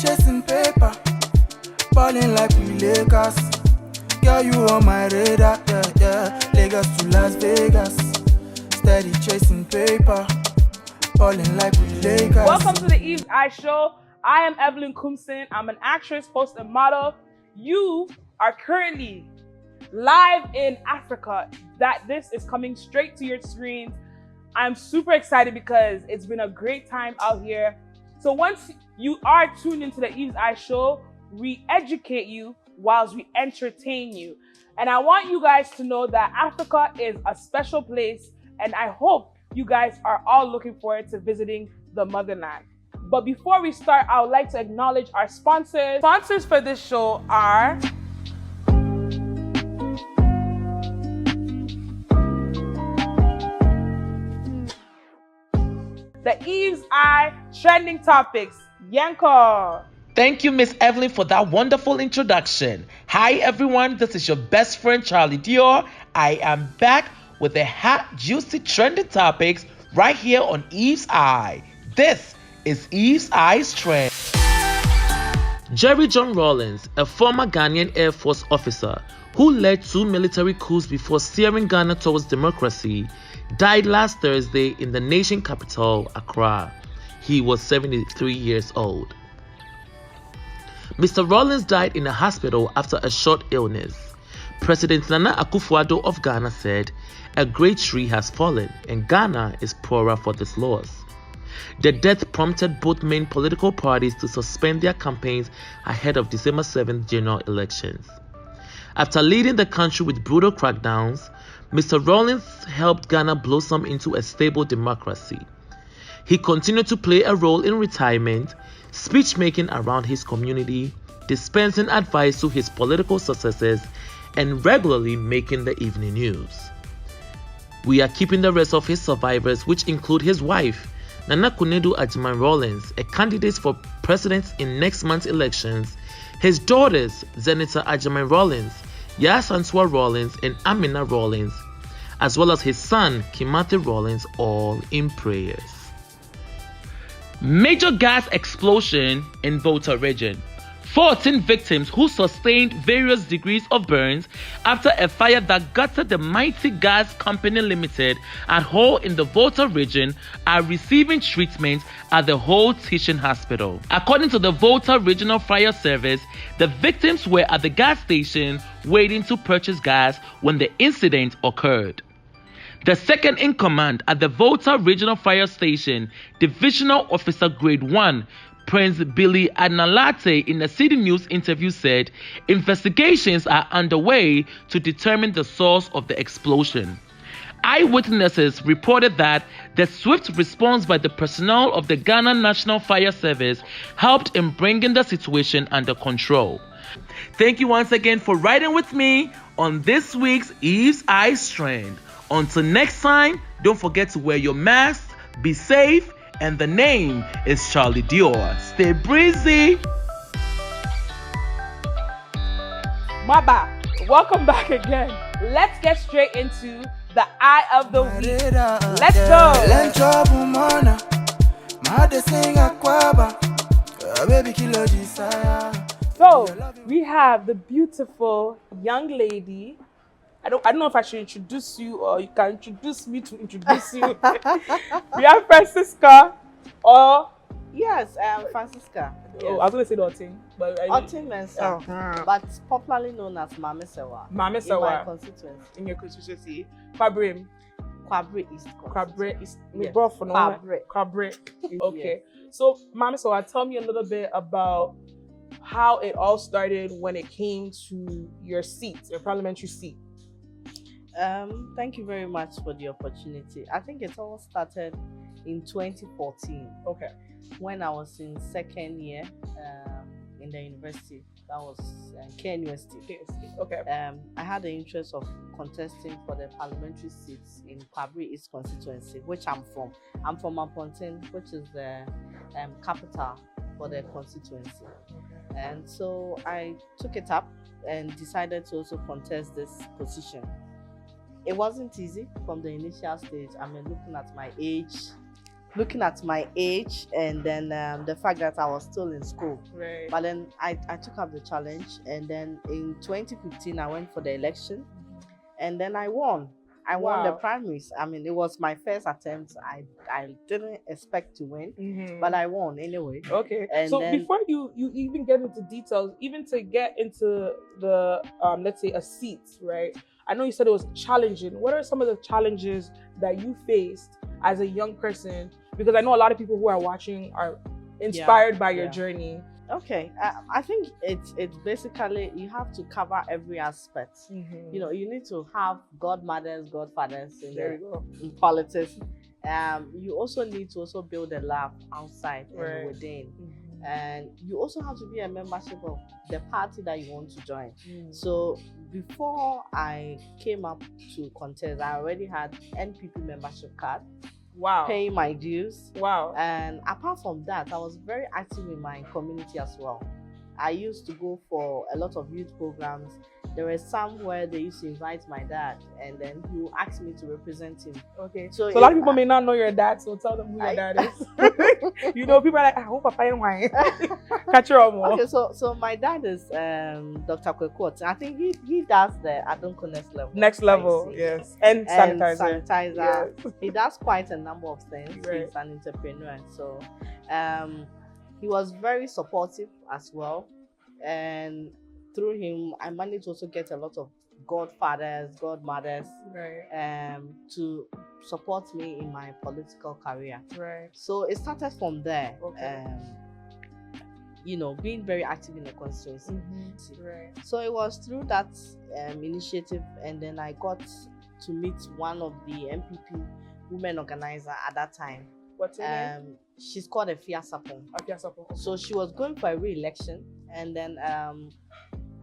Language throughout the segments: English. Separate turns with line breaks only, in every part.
chasing paper, balling like we Lakers. Girl, you on my radar, yeah, yeah. Lagos to Las Vegas, steady chasing paper, balling like we Lakers.
Welcome to the Eve's Eye Show. I am Evelyn Kumsin. I'm an actress, host, and model. You are currently live in Africa. This is coming straight to your screens. I'm super excited because it's been a great time out here. So once you are tuned into the Eve's Eye Show, we educate you whilst we entertain you. And I want you guys to know that Africa is a special place, and I hope you guys are all looking forward to visiting the motherland. But before we start, I would like to acknowledge our sponsors. Sponsors for this show are the Eve's Eye Trending Topics. Yanko.
Thank you, Miss Evelyn, for that wonderful introduction. Hi, everyone. This is your best friend, Charlie Dior. I am back with the hot, juicy, trending topics right here on Eve's Eye. This is Eve's Eye's Trend. Jerry John Rawlings, a former Ghanaian Air Force officer who led 2 military coups before steering Ghana towards democracy, died last Thursday in the nation capital, Accra. He was 73 years old. Mr. Rawlings died in a hospital after a short illness. President Nana Akufo-Addo of Ghana said, "A great tree has fallen and Ghana is poorer for this loss." The death prompted both main political parties to suspend their campaigns ahead of December 7th general elections. After leading the country with brutal crackdowns, Mr. Rawlings helped Ghana blossom into a stable democracy. He continued to play a role in retirement, speech-making around his community, dispensing advice to his political successors, and regularly making the evening news. We are keeping the rest of his survivors, which include his wife, Nana Kunedu Ajiman Rawlings, a candidate for president in next month's elections, his daughters, Zenita Ajiman Rawlings, Yasanswa Rawlings, and Amina Rawlings, as well as his son, Kimati Rawlings, all in prayers. Major gas explosion in Volta region. 14 victims who sustained various degrees of burns after a fire that gutted the Mighty Gas Company Limited at Hull in the Volta region are receiving treatment at the Hull Teaching Hospital. According to the Volta Regional Fire Service, the victims were at the gas station waiting to purchase gas when the incident occurred. The second in command at the Volta Regional Fire Station, Divisional Officer Grade 1, Prince Billy Adnalate, in a City News interview said investigations are underway to determine the source of the explosion. Eyewitnesses reported that the swift response by the personnel of the Ghana National Fire Service helped in bringing the situation under control. Thank you once again for riding with me on this week's Eve's Eye Trend. Until next time, don't forget to wear your mask, be safe, and the name is Charlie Dior. Stay breezy.
Maba, welcome back again. Let's get straight into the Eye of the Week. Let's go. So, we have the beautiful young lady. I don't know if I should introduce you or you can introduce me to introduce you. We have Francisca or...
Yes, Francisca. Yes.
Oh, I was going to say the OTENG. But
OTENG Mensa, but popularly known as Mame Sewa.
Mame Sewa.
In my constituency.
In your constituency. Kwabre.
Kwabre East.
Kwabre East.
Yes.
Kwabre. Okay. Yes. So, Mame Sewa, tell me a little bit about how it all started when it came to your seat, your parliamentary seat.
Thank you very much for the opportunity. I think it all started in 2014.
Okay.
When I was in second year in the university. That was Care University.
Okay.
I had the interest of contesting for the parliamentary seats in Kwabre East constituency, which I'm from. I'm from Apontin, which is the capital for the constituency. And so I took it up and decided to also contest this position. It wasn't easy from the initial stage. I mean, looking at my age looking at my age and then the fact that I was still in school.
Right.
But then I took up the challenge, and then in 2015 I went for the election, and then I won. I won the
Wow.
primaries. I mean, it was my first attempt. I didn't expect to win,
Mhm.
but I won anyway.
Okay.
And
So
then,
before you even get into details, even to get into the let's say a seat, right? I know you said it was challenging. What are some of the challenges that you faced as a young person? Because I know a lot of people who are watching are inspired by your journey.
okay, I think it's basically you have to cover every aspect.
Mhm.
You know, you need to have godmothers, godfathers
There you go.
in politics. You also need to also build a lab outside and within.
Mhm.
And you also have to be a membership of the party that you want to join.
Mm.
So before I came up to contest, I already had NPP membership card,
Wow.
paying my dues.
Wow.
And apart from that, I was very active in my community as well. I used to go for a lot of youth programs. There were some where they used to invite my dad, and then he would ask me to represent him.
Okay.
So
a lot of people may not know your dad, so tell them who your dad is. You know, people are like, I hope I find wine. Catch your own.
Okay, so my dad is Dr. Kwekot. I think he does the Adonko next level.
Next level, yes. And sanitizer.
Yes. He does quite a number of things.
Right.
He's an entrepreneur. So he was very supportive as well. And through him, I managed to also get a lot of godfathers, godmothers,
right.
To support me in my political career.
Right.
So it started from there.
Okay.
You know, being very active in the constituency.
Mm-hmm. Right.
So it was through that initiative, and then I got to meet one of the MPP women organizer at that time.
What's her name?
She's called Afia Sapon. So she was going for a re-election, and then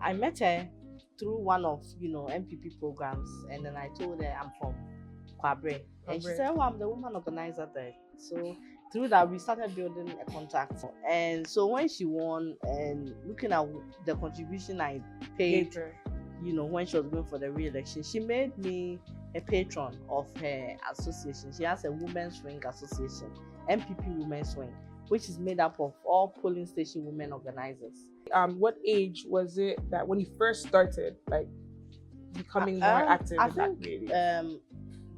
I met her through one of MPP programs, and then I told her I'm from Kwabre, and she said, "Oh, I'm the woman organizer there." So through that, we started building a contact. And so when she won, and looking at the contribution I paid, when she was going for the re-election, she made me a patron of her association. She has a women's swing association, MPP Women's Swing, which is made up of all polling station women organizers.
What age was it that when you first started, like, becoming more active in that community?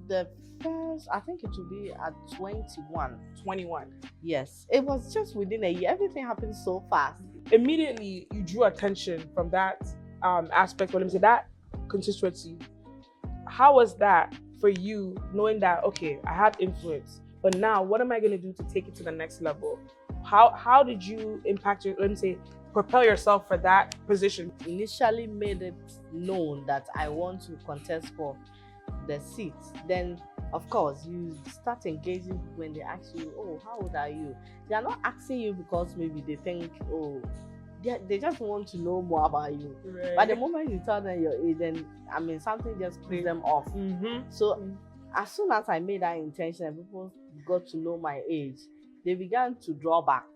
The first, I think it would be at 21.
21.
Yes, it was just within a year. Everything happened so fast.
Immediately, you drew attention from that aspect. Let me say that constituency. How was that for you, knowing that, okay, I have influence, but now what am I going to do to take it to the next level? How did you impact your, let me say, propel yourself for that position?
Initially made it known that I want to contest for the seat. Then, of course, you start engaging when they ask you, "Oh, how old are you?" They are not asking you because maybe they think, "Oh," they just want to know more about you.
Right.
But the moment you tell them your age, then something just puts them off.
Mm-hmm.
So as soon as I made that intention and people got to know my age, they began to draw back.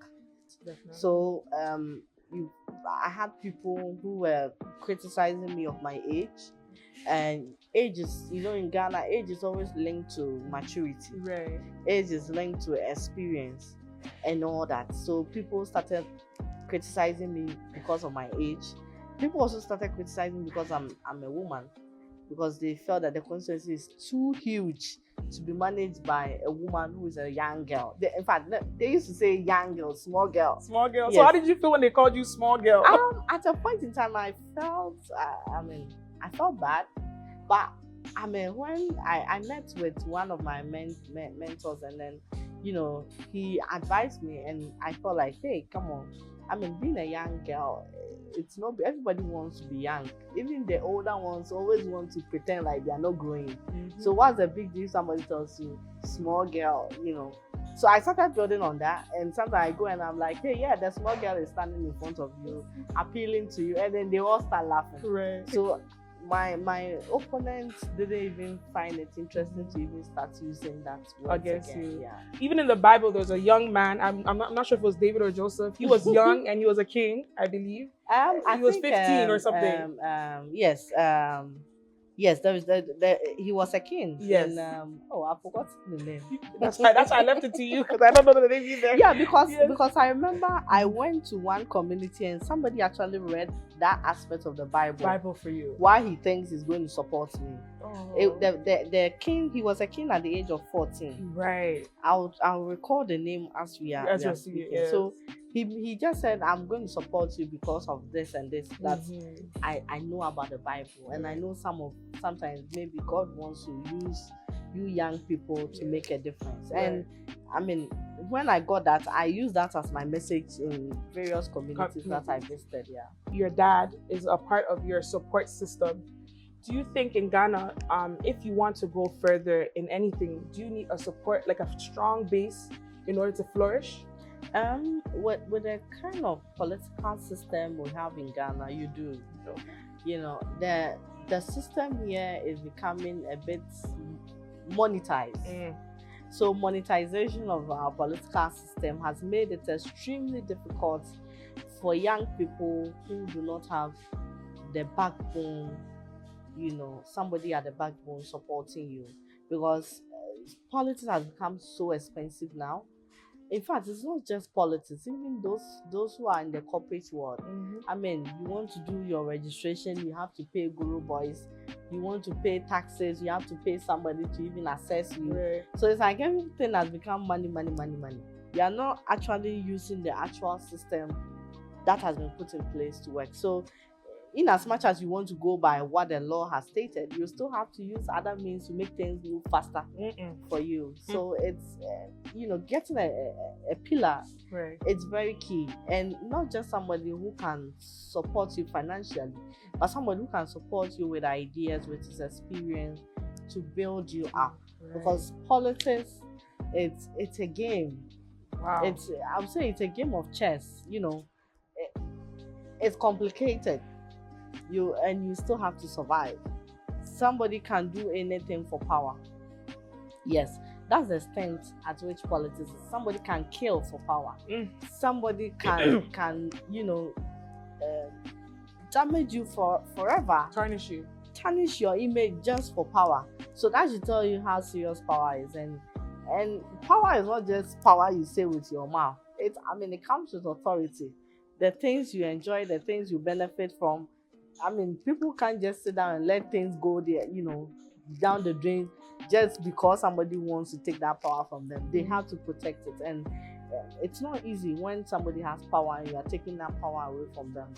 Definitely.
So I had people who were criticizing me of my age. And age is, in Ghana, age is always linked to maturity.
Right. Age
is linked to experience and all that. So people started criticizing me because of my age. People also started criticizing me because I'm a woman, because they felt that the constituency is too huge to be managed by a woman who is a young girl. In fact, they used to say young girl, small girl.
Small girl. Yes.
So
how did you feel when they called you small girl?
At a point in time, I felt, I felt bad, but when I met with one of my mentors, and then, he advised me, and I felt like, hey, come on. Being a young girl, it's not, everybody wants to be young. Even the older ones always want to pretend like they are not growing. Mm-hmm. So what's the big deal if somebody tells you, small girl, So I started building on that, and sometimes I go and I'm like, hey, yeah, the small girl is standing in front of you, appealing to you, and then they all start laughing.
Right.
So my opponents didn't even find it interesting to even start using that word again. Yeah.
Even in the Bible, there's a young man. I'm not sure if it was David or Joseph. He was young and he was a king, I believe. He was 15 or something.
Yes. Yes, he was a king.
Yes.
In, I forgot the name.
That's fine. That's why I left it to you because I don't know the name either.
Yeah, because
Yes.
because I remember I went to one community and somebody actually read that aspect of the Bible
For you.
why he thinks he's going to support me.
Oh.
The king, he was a king at the age of 14.
Right.
I'll recall the name as we are speaking.
Yes.
So he just said, I'm going to support you because of this and this. That's I know about the Bible, and I know sometimes maybe God wants to use you young people to make a difference.
Right.
And I mean, when I got that, I used that as my message in various communities that I visited. Yeah.
Your dad is a part of your support system. Do you think in Ghana, if you want to go further in anything, do you need a support, like a strong base in order to flourish?
With the kind of political system we have in Ghana, you do. You know, the system here is becoming a bit monetized. So monetization of our political system has made it extremely difficult for young people who do not have the backbone, somebody at the backbone supporting you, because politics has become so expensive now. In fact, it's not just politics, even those who are in the corporate world. I mean, you want to do your registration, you have to pay guru boys. You want to pay taxes, you have to pay somebody to even assess you.
Right.
So it's like everything has become money. You are not actually using the actual system that has been put in place to work. So in as much as you want to go by what the law has stated, you still have to use other means to make things move faster for you. So it's, getting a pillar,
right,
it's very key. And not just somebody who can support you financially, but somebody who can support you with ideas, with his experience to build you up.
right.
Because politics, it's a game.
Wow.
I would say it's a game of chess. It's complicated. You still have to survive. Somebody can do anything for power. Yes, that's the extent at which politics is. Somebody can kill for power. Somebody can damage you forever.
Tarnish you.
Tarnish your image just for power. So that should tell you how serious power is. And power is not just power you say with your mouth. It comes with authority. The things you enjoy, the things you benefit from. People can't just sit down and let things go there, down the drain just because somebody wants to take that power from them. They have to protect it. And it's not easy when somebody has power and you are taking that power away from them.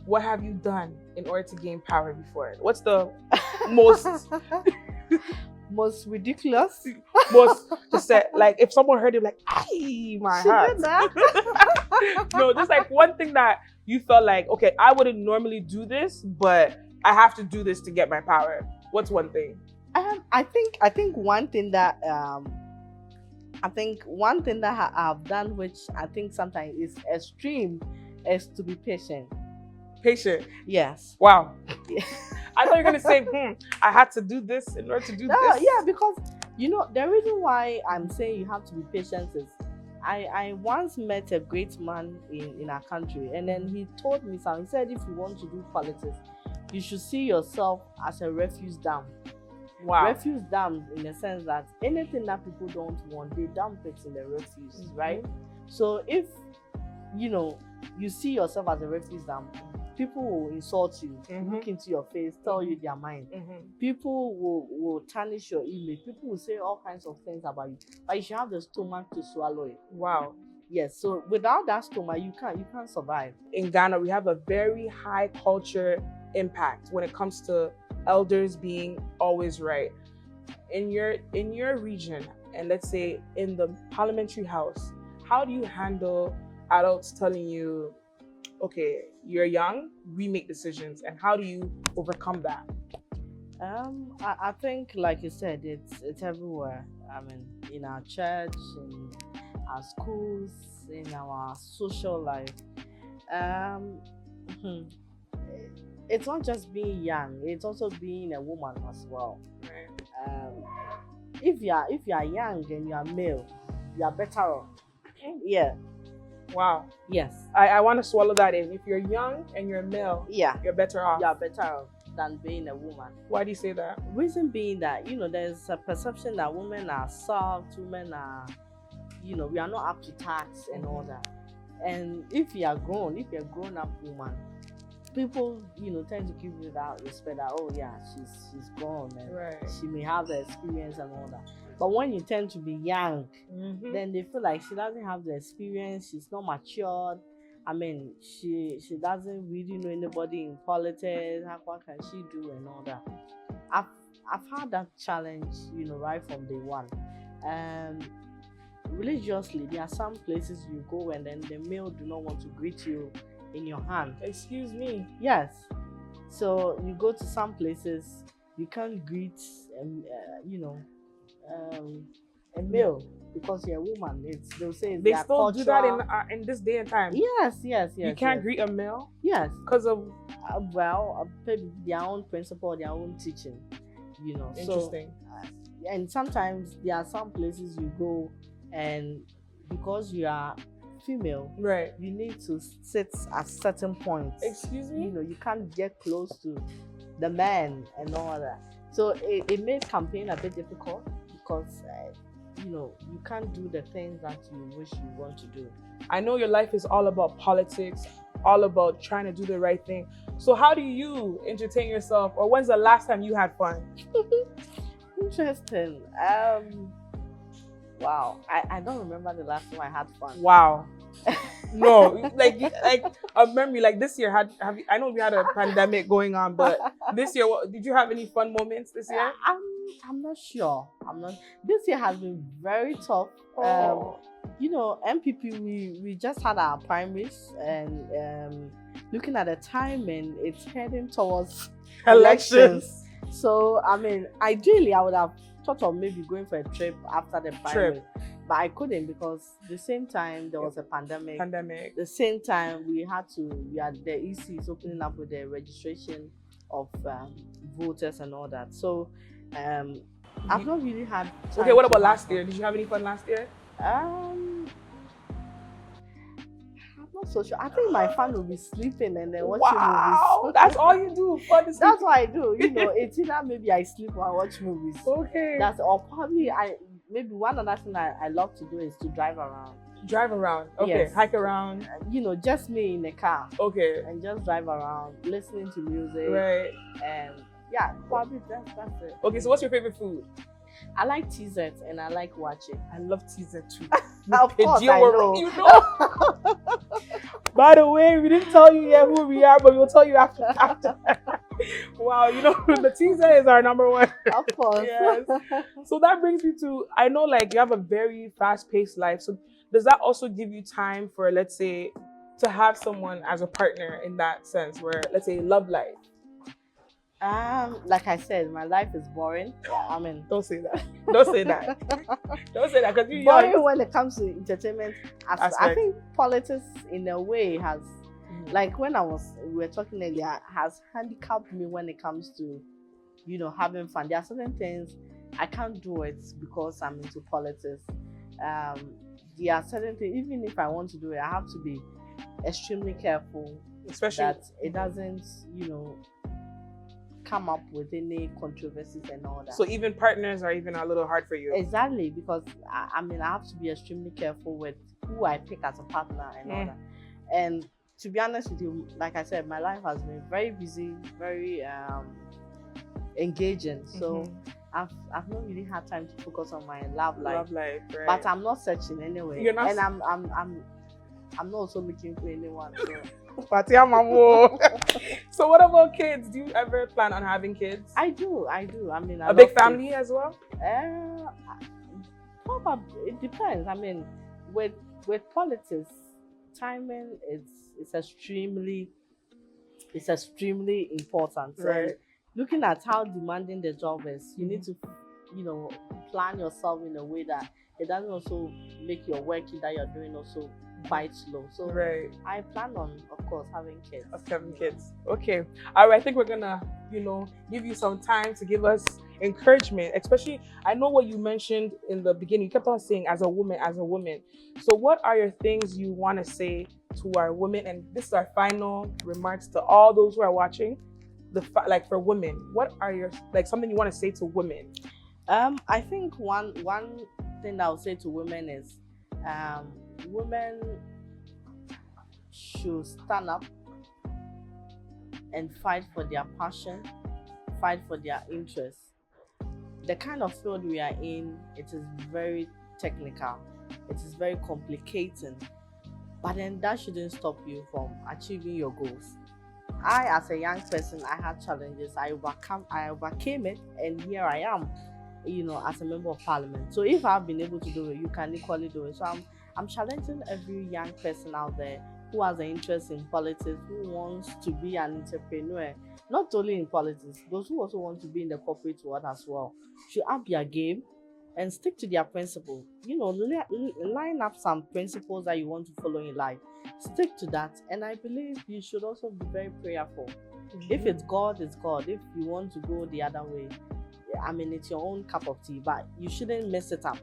What have you done in order to gain power before? What's the most
ridiculous?
Just say, like, if someone heard it, like, "Ay, my heart." No, just like one thing that you felt like, okay, I wouldn't normally do this, but I have to do this to get my power. What's one thing?
I think one thing that I've done, which I think sometimes is extreme, is to be patient.
Patient.
Yes.
Wow.
Yeah.
I thought you were gonna say, I had to do this in order to do this.
Yeah, because the reason why I'm saying you have to be patient is I once met a great man in our country, and then he told me something. He said, if you want to do politics, you should see yourself as a refuse dam.
Wow.
Refuse dam in the sense that anything that people don't want, they dump it in the refuse, right? So if you see yourself as a refuse dam, people will insult you, look into your face, tell you their mind. People will tarnish your image. People will say all kinds of things about you, but you should have the stomach to swallow it.
Wow.
Yes. So without that stomach, you can't survive.
In Ghana, we have a very high culture impact when it comes to elders being always right. In your region, and let's say in the parliamentary house, how do you handle adults telling you, okay, you're young, we make decisions, and how do you overcome that?
I think, like you said, it's everywhere. In our church, in our schools, in our social life. It's not just being young; it's also being a woman as well.
Right.
If you are young and you are male, you are better off. Yeah.
Wow.
Yes.
I want to swallow that in. If you're young and you're male,
yeah,
you're better off.
You are better off. than being a woman.
Why do you say that?
Reason being that, there's a perception that women are soft, women are, we are not up to task and all that. And if you're a grown up woman, people, tend to give you that respect that, oh yeah, she's grown and
Right.
she may have the experience and all that. But when you tend to be young, then they feel like she doesn't have the experience, she's not matured. I mean, she doesn't really know anybody in politics. What can she do and all that? I've had that challenge, right from day one. Religiously, there are some places you go and then the male do not want to greet you in your hand.
Excuse me.
Yes. So you go to some places, you can't greet, a male because you're a woman. They'll say
They still
cultural.
do that in this day and time.
Yes.
You can't greet a male.
Yes.
Because of
Maybe their own principle, their own teaching.
interesting.
So, and sometimes there are some places you go, and because you are female,
Right.
you need to sit at certain points.
Excuse me.
You can't get close to the man and all that. So it made campaign a bit difficult because you can't do the things that you wish you want to do.
I know your life is all about politics, all about trying to do the right thing. So how do you entertain yourself, or when's the last time you had fun?
Interesting. Wow. I don't remember the last time I had fun.
Wow. No, like a memory. Like this year, I know we had a pandemic going on, but this year, did you have any fun moments this year?
I'm not sure. This year has been very tough. MPP, we just had our primaries, and looking at the time, and it's heading towards elections. So I mean, ideally, I would have thought of maybe going for a trip after the primary, but I couldn't because the same time there was a pandemic. The same time we had the EC is opening up with the registration of voters and all that. So I've not really had time.
Okay, what about last year? Did you have any fun last year?
I'm not so sure. I think my fun will be sleeping and then watching
Wow,
movies.
that's all you do. Fun is
That's what I do. It's either maybe I sleep or I watch movies.
Okay.
Or probably maybe one other thing I love to do is to drive around.
Drive around. Okay.
Yes.
Hike around.
Just me in the car.
Okay.
And just drive around, listening to music.
Right.
And yeah, probably that's it.
Okay, so what's your favorite food?
I like TZ and I like watching.
I love TZ too.
Of course, I know.
You know. By the way, we didn't tell you yet who we are, but we'll tell you after. Wow, the TZ is our number one.
Of course.
Yes. So that brings me to, I know you have a very fast-paced life. So does that also give you time for, let's say, to have someone as a partner in that sense, where, let's say, love life?
Like I said, my life is boring. I mean,
don't say that. Don't say that. Don't say that because you're
boring
young.
when it comes to entertainment. I think politics, in a way, has like when we were talking earlier, has handicapped me when it comes to, having fun. There are certain things I can't do it because I'm into politics. There are certain things, even if I want to do it, I have to be extremely careful,
especially
that it doesn't, come up with any controversies and all that.
So even partners are even a little hard for you.
Exactly, because I have to be extremely careful with who I pick as a partner and all that. And to be honest with you, like I said, my life has been very busy, very engaging. So I've not really had time to focus on my love life.
Love life, right.
But I'm not searching anyway.
You're not,
and I'm not also looking for anyone. So.
So what about kids? Do you ever plan on having kids?
I do. I mean,
a big family as well?
Probably. It depends. I mean, with politics, timing it's extremely important.
Right.
And looking at how demanding the job is, you need to, plan yourself in a way that it doesn't also make your work that you're doing also quite slow. So
right.
I plan on, of course, having kids.
Okay. All right. I think we're gonna, give you some time to give us encouragement. Especially, I know what you mentioned in the beginning. You kept on saying as a woman. So what are your things you want to say to our women? And this is our final remarks to all those who are watching. like for women? What are your like something you want to say to women?
I think one thing I would say to women is, women should stand up and fight for their passion, fight for their interests. The kind of field we are in, it is very technical, it is very complicated, but then that shouldn't stop you from achieving your goals. I, as a young person, I had challenges. I overcame it, and here I am, as a member of parliament. So if I've been able to do it, you can equally do it. So I'm challenging every young person out there who has an interest in politics, who wants to be an entrepreneur, not only in politics, those who also want to be in the corporate world as well, should up their game and stick to their principles. Line up some principles that you want to follow in life. Stick to that, and I believe you should also be very prayerful. If it's God, it's God. If you want to go the other way, it's your own cup of tea, but you shouldn't mess it up.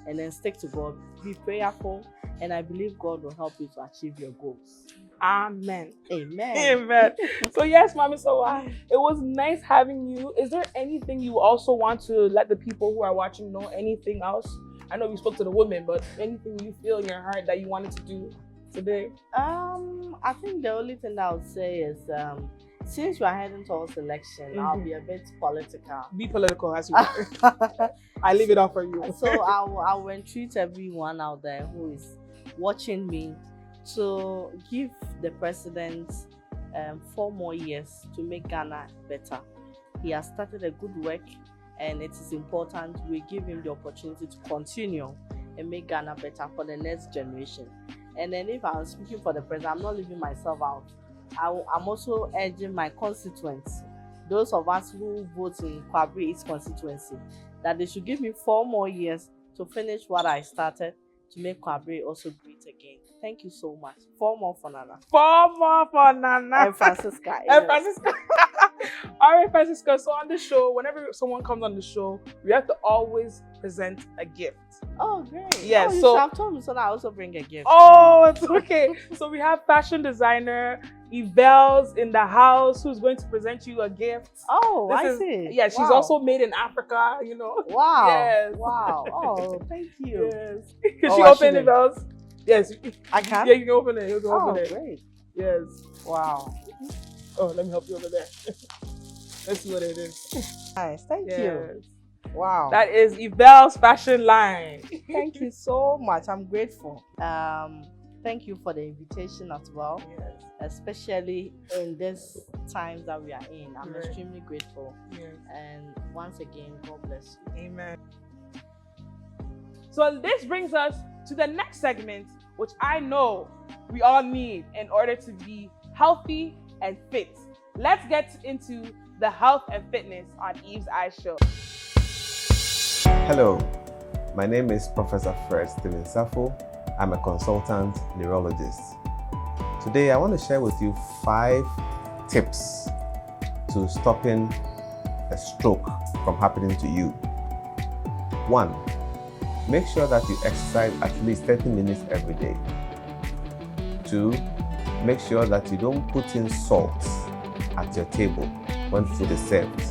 And then stick to God, be prayerful, and I believe God will help you to achieve your goals.
Amen.
Amen.
Amen. So yes, Mama Sawa, it was nice having you. Is there anything you also want to let the people who are watching know? Anything else? I know we spoke to the women, but anything you feel in your heart that you wanted to do today?
I think the only thing I would say is, since we are heading towards election, I'll be a bit political.
Be political as you want. I leave it all for you.
So I will entreat everyone out there who is watching me to give the president 4 more years to make Ghana better. He has started a good work, and it is important we give him the opportunity to continue and make Ghana better for the next generation. And then if I'm speaking for the president, I'm not leaving myself out. I'm also urging my constituents, those of us who vote in Kwabri East constituency, that they should give me 4 more years to finish what I started, to make Kwabri also great again. Thank you so much. 4 more for Nana.
4 more for Nana.
And Francisca.
And Francisca. All right, Francisca. So on the show, whenever someone comes on the show, we have to always present a gift.
Oh, great.
Yeah,
you
so
should have told me so that I also bring a gift.
Oh, it's okay. So we have fashion designer Yvelle's in the house, who's going to present you a gift.
Oh, I see.
Yeah, she's also made in Africa,
Wow.
Yes.
Wow. Oh, thank you.
Yes. Can she open Yvelle's? Yes.
I can?
Yeah, you can open it. You can open it.
Great.
Yes.
Wow.
Oh, let me help you over there. Let's see what it is.
Nice. Thank you. Wow.
That is Yvelle's fashion line.
Thank you so much. I'm grateful. Thank you for the invitation as well.
Yes.
Especially in this times that we are in. I'm extremely grateful.
Yes.
And once again, God bless you.
Amen. So this brings us to the next segment, which I know we all need in order to be healthy and fit. Let's get into the health and fitness on Eve's Eye Show.
Hello, my name is Professor Fred Stephen Safo. I'm a consultant neurologist. Today I want to share with you 5 tips to stopping a stroke from happening to you. 1. Make sure that you exercise at least 30 minutes every day. 2. Make sure that you don't put in salt at your table when food is served.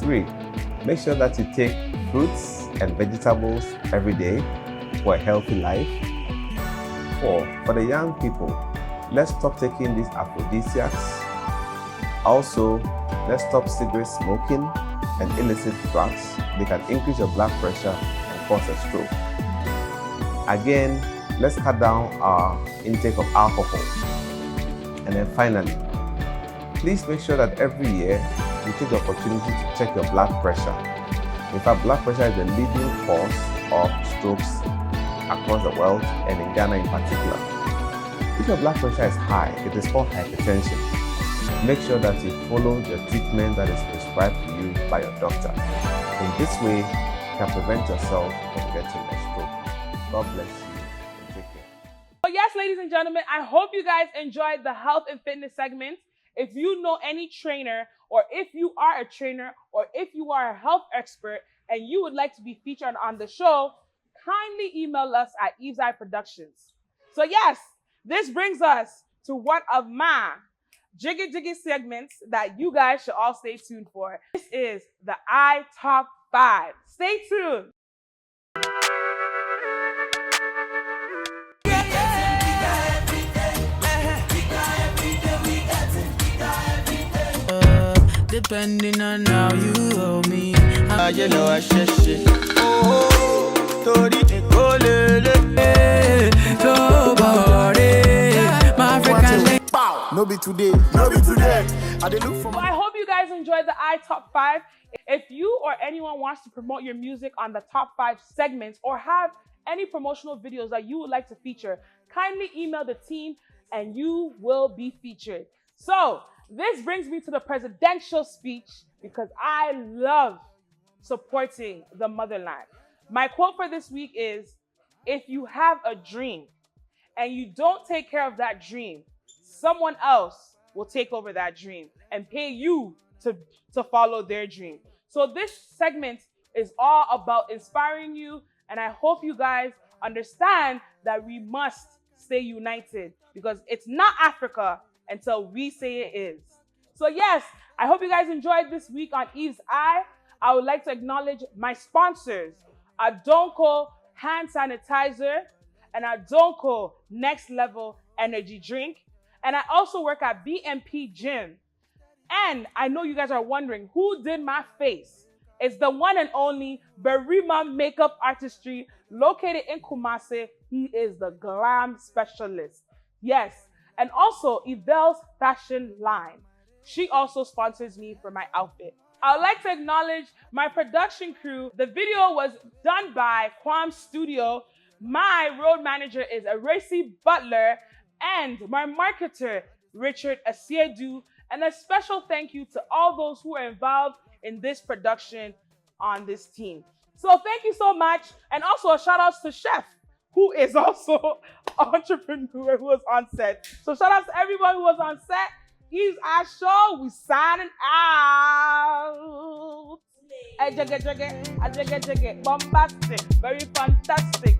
3. Make sure that you take fruits and vegetables every day for a healthy life. 4. For the young people, let's stop taking these aphrodisiacs. Also, let's stop cigarette smoking and illicit drugs. They can increase your blood pressure and cause a stroke. Again, let's cut down our intake of alcohol. And then finally, please make sure that every year you take the opportunity to check your blood pressure. In fact, blood pressure is the leading cause of strokes across the world and in Ghana in particular. If your blood pressure is high, it is called hypertension. Make sure that you follow the treatment that is prescribed to you by your doctor. In this way, you can prevent yourself from getting a stroke. God bless you and take care.
So yes, ladies and gentlemen, I hope you guys enjoyed the health and fitness segment. If you know any trainer, or if you are a trainer, or if you are a health expert and you would like to be featured on the show, kindly email us at Eve's Eye Productions. So yes, this brings us to one of my jiggy segments that you guys should all stay tuned for. This is the I Top 5. Stay tuned.
Depending on how you hold me, you know I shit. Oh, Tori my African no be today.
I hope you guys enjoyed the I Top 5. If you or anyone wants to promote your music on the Top 5 segments or have any promotional videos that you would like to feature, kindly email the team and you will be featured. So this brings me to the presidential speech because I love supporting the motherland. My quote for this week is, if you have a dream and you don't take care of that dream, someone else will take over that dream and pay you to follow their dream. So this segment is all about inspiring you, and I hope you guys understand that we must stay united because it's not Africa until we say it is. So yes, I hope you guys enjoyed this week on Eve's Eye. I would like to acknowledge my sponsors, Adonko hand sanitizer and Adonko next level energy drink. And I also work at BMP Gym. And I know you guys are wondering who did my face. It's the one and only Berima Makeup Artistry located in Kumasi. He is the glam specialist. Yes. And also Yvelle's fashion line. She also sponsors me for my outfit. I would like to acknowledge my production crew. The video was done by Quam Studio. My road manager is Eracy Butler and my marketer, Richard Asiedu. And a special thank you to all those who are involved in this production on this team. So thank you so much. And also a shout out to Chef, who is also an entrepreneur who was on set. So shout out to everyone who was on set. Here's our show. We signing out. Bombastic, very fantastic.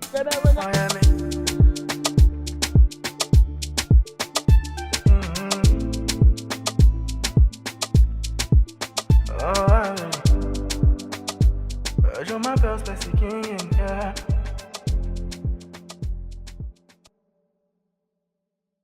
Je m'appelle Stacy King, yeah.